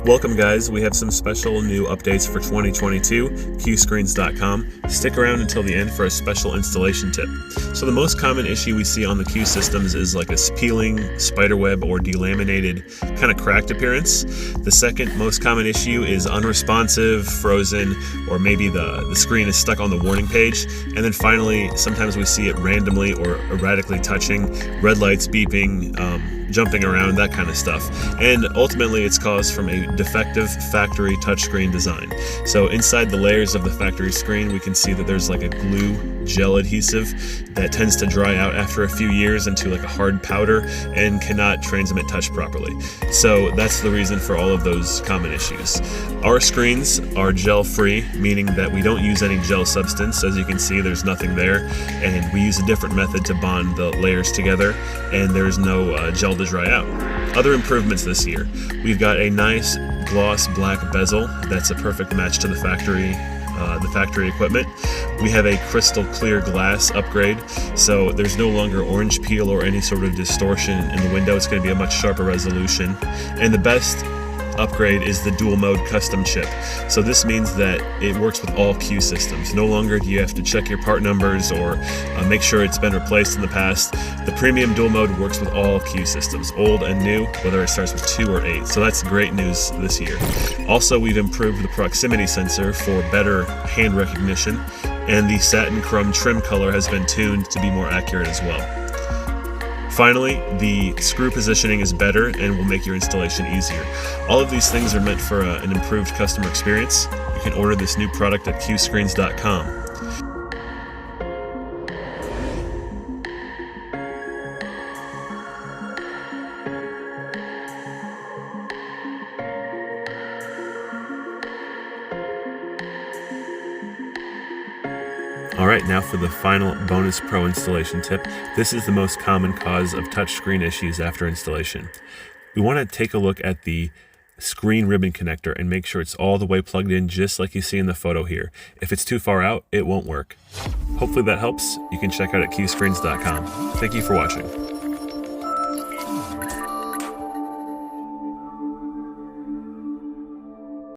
Welcome guys, we have some special new updates for 2022, CUESCREENS.com. Stick around until the end for a special installation tip. So the most common issue we see on the CUE systems is like a peeling, spiderweb, or delaminated kind of cracked appearance. The second most common issue is unresponsive, frozen, or maybe the screen is stuck on the warning page. And then finally, sometimes we see it randomly or erratically touching, red lights beeping, jumping around, that kind of stuff. And ultimately it's caused from a defective factory touchscreen design. So inside the layers of the factory screen, we can see that there's like a glue gel adhesive that tends to dry out after a few years into like a hard powder and cannot transmit touch properly. So that's the reason for all of those common issues. Our screens are gel free, meaning that we don't use any gel substance. As you can see, there's nothing there, and we use a different method to bond the layers together, and there's no gel to dry out. Other improvements this year: we've got a nice gloss black bezel that's a perfect match to the factory equipment. We have a crystal clear glass upgrade, so there's no longer orange peel or any sort of distortion in the window. It's going to be a much sharper resolution. And the best upgrade is the dual mode custom chip. So this means that it works with all CUE systems. No longer do you have to check your part numbers or make sure it's been replaced in the past. The premium dual mode works with all CUE systems, old and new, whether it starts with 2 or 8. So that's great news this year. Also, we've improved the proximity sensor for better hand recognition, and the satin chrome trim color has been tuned to be more accurate as well. Finally, the screw positioning is better and will make your installation easier. All of these things are meant for an improved customer experience. You can order this new product at CUESCREENS.com. Alright, now for the final bonus pro installation tip. This is the most common cause of touchscreen issues after installation. We want to take a look at the screen ribbon connector and make sure it's all the way plugged in, just like you see in the photo here. If it's too far out, it won't work. Hopefully that helps. You can check out at CUESCREENS.com. Thank you for watching.